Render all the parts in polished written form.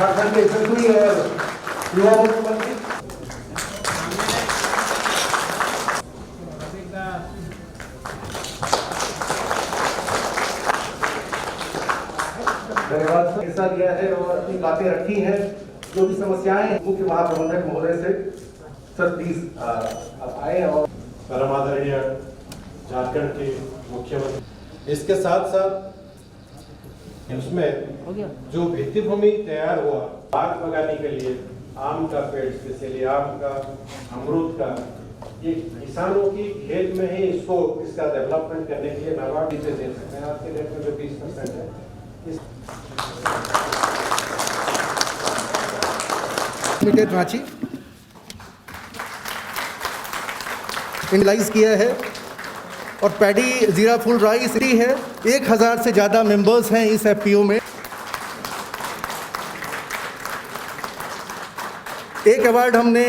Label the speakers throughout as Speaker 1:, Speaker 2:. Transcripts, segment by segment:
Speaker 1: झारखंड के यशस्वी और युवा मुख्यमंत्री धन्यवाद सर, हिस्सा लिया है और अपनी बातें रखी हैं। जो भी समस्याएं मुख्य महाप्रबंधक महोदय से सर प्लीज आप आए और
Speaker 2: परम आदरणीय झारखंड के मुख्यमंत्री, इसके साथ साथ उसमें जो भित्ति भूमि तैयार हुआ बाग लगाने के लिए आम का पेड़, स्पेशली आम का, अमरूद का, ये किसानों की खेत में ही इसका डेवलपमेंट करने के लिए नाबार्ड से दे सकते हैं। आज के डेट में जो 20% है
Speaker 1: लिमिटेड रांची इनलाइज किया है और पैडी जीरा फुल राइस है। 1000 से ज़्यादा मेंबर्स हैं इस एफपीओ में। एक अवार्ड हमने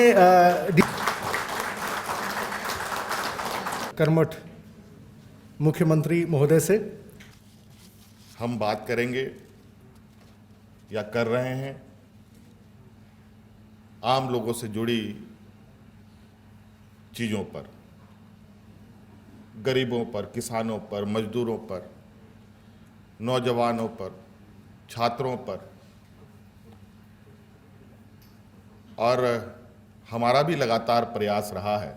Speaker 1: कर्मठ मुख्यमंत्री महोदय से
Speaker 3: हम बात करेंगे या कर रहे हैं आम लोगों से जुड़ी चीज़ों पर, गरीबों पर, किसानों पर, मजदूरों पर, नौजवानों पर, छात्रों पर। और हमारा भी लगातार प्रयास रहा है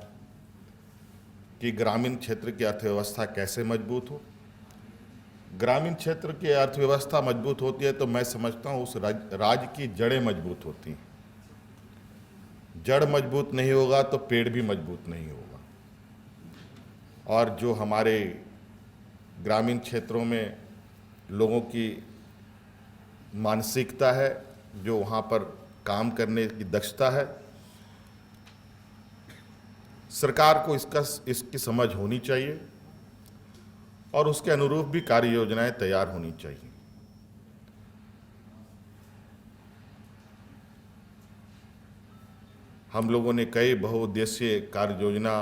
Speaker 3: कि ग्रामीण क्षेत्र की अर्थव्यवस्था कैसे मजबूत हो। ग्रामीण क्षेत्र की अर्थव्यवस्था मजबूत होती है तो मैं समझता हूँ उस राज्य की जड़ें मजबूत होती हैं। जड़ मजबूत नहीं होगा तो पेड़ भी मजबूत नहीं होगा। और जो हमारे ग्रामीण क्षेत्रों में लोगों की मानसिकता है, जो वहाँ पर काम करने की दक्षता है, सरकार को इसकी समझ होनी चाहिए और उसके अनुरूप भी कार्य योजनाएं तैयार होनी चाहिए। हम लोगों ने कई बहुउद्देशीय कार्य योजना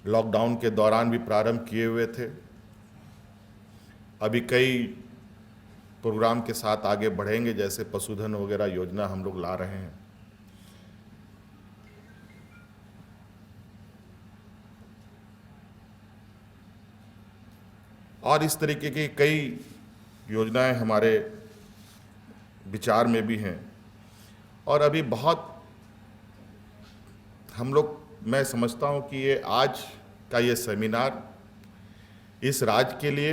Speaker 3: लॉकडाउन के दौरान भी प्रारंभ किए हुए थे। अभी कई प्रोग्राम के साथ आगे बढ़ेंगे, जैसे पशुधन वगैरह योजना हम लोग ला रहे हैं। और इस तरीके की कई योजनाएं हमारे विचार में भी हैं। और अभी बहुत हम लोग, मैं समझता हूं कि ये आज का ये सेमिनार इस राज्य के लिए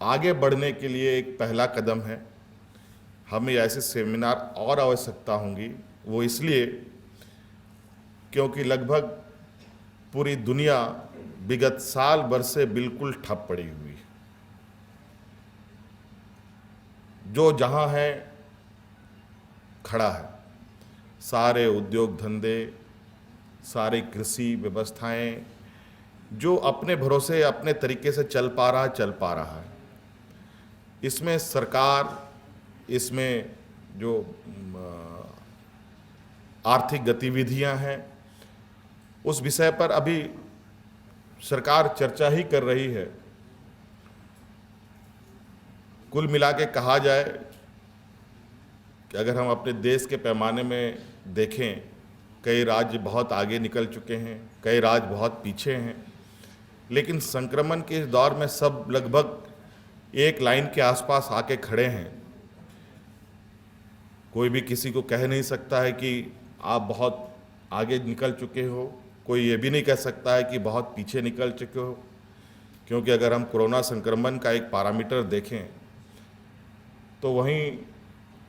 Speaker 3: आगे बढ़ने के लिए एक पहला कदम है। हमें ऐसे सेमिनार और आवश्यकता होंगी, वो इसलिए क्योंकि लगभग पूरी दुनिया विगत साल भर से बिल्कुल ठप पड़ी हुई है। जो जहां है खड़ा है, सारे उद्योग धंधे, सारी कृषि व्यवस्थाएं जो अपने भरोसे अपने तरीके से चल पा रहा है। इसमें सरकार, इसमें जो आर्थिक गतिविधियां हैं, उस विषय पर अभी सरकार चर्चा ही कर रही है। कुल मिला के कहा जाए कि अगर हम अपने देश के पैमाने में देखें, कई राज्य बहुत आगे निकल चुके हैं, कई राज्य बहुत पीछे हैं, लेकिन संक्रमण के इस दौर में सब लगभग एक लाइन के आसपास आके खड़े हैं। कोई भी किसी को कह नहीं सकता है कि आप बहुत आगे निकल चुके हो, कोई ये भी नहीं कह सकता है कि बहुत पीछे निकल चुके हो। क्योंकि अगर हम कोरोना संक्रमण का एक पैरामीटर देखें तो वहीं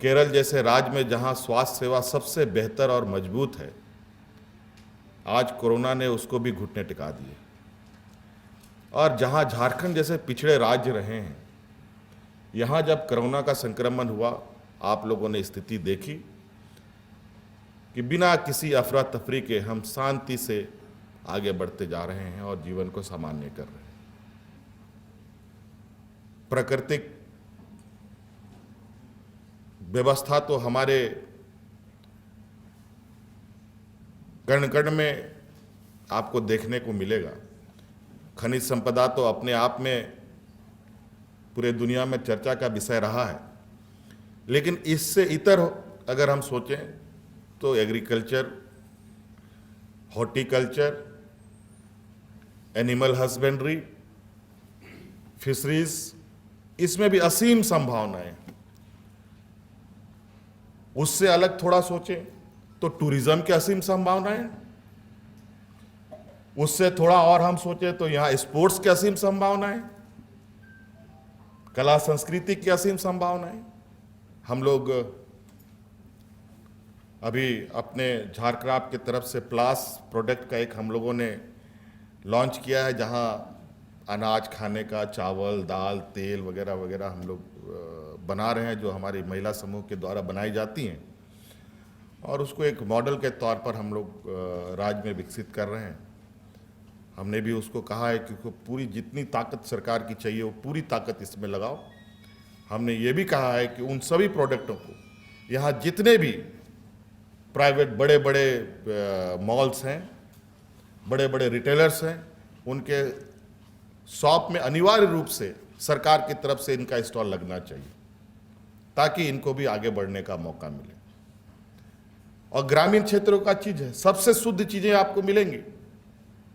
Speaker 3: केरल जैसे राज्य में जहां स्वास्थ्य सेवा सबसे बेहतर और मजबूत है, आज कोरोना ने उसको भी घुटने टिका दिए। और जहां झारखंड जैसे पिछड़े राज्य रहे हैं, यहाँ जब कोरोना का संक्रमण हुआ, आप लोगों ने स्थिति देखी कि बिना किसी अफरा तफरी के हम शांति से आगे बढ़ते जा रहे हैं और जीवन को सामान्य कर रहे हैं। प्राकृतिक व्यवस्था तो हमारे कण कण में आपको देखने को मिलेगा। खनिज संपदा तो अपने आप में पूरे दुनिया में चर्चा का विषय रहा है, लेकिन इससे इतर अगर हम सोचें तो agriculture, horticulture, animal husbandry, fisheries, इसमें भी असीम संभावनाएं। उससे अलग थोड़ा सोचें तो टूरिज्म की असीम संभावनाएं। उससे थोड़ा और हम सोचें तो यहां स्पोर्ट्स की असीम संभावनाएं, कला संस्कृति की असीम संभावनाएं। हम लोग अभी अपने झारक्राफ्ट की तरफ से प्लास प्रोडक्ट का एक हम लोगों ने लॉन्च किया है, जहां अनाज खाने का, चावल, दाल, तेल वगैरह वगैरह हम लोग बना रहे हैं, जो हमारी महिला समूह के द्वारा बनाई जाती हैं, और उसको एक मॉडल के तौर पर हम लोग राज्य में विकसित कर रहे हैं। हमने भी उसको कहा है कि उसको पूरी जितनी ताकत सरकार की चाहिए वो पूरी ताकत इसमें लगाओ। हमने ये भी कहा है कि उन सभी प्रोडक्टों को यहाँ जितने भी प्राइवेट बड़े बड़े मॉल्स हैं, बड़े बड़े रिटेलर्स हैं, उनके शॉप में अनिवार्य रूप से सरकार की तरफ से इनका स्टॉल लगना चाहिए, ताकि इनको भी आगे बढ़ने का मौका मिले। और ग्रामीण क्षेत्रों का चीज़ है, सबसे शुद्ध चीज़ें आपको मिलेंगी।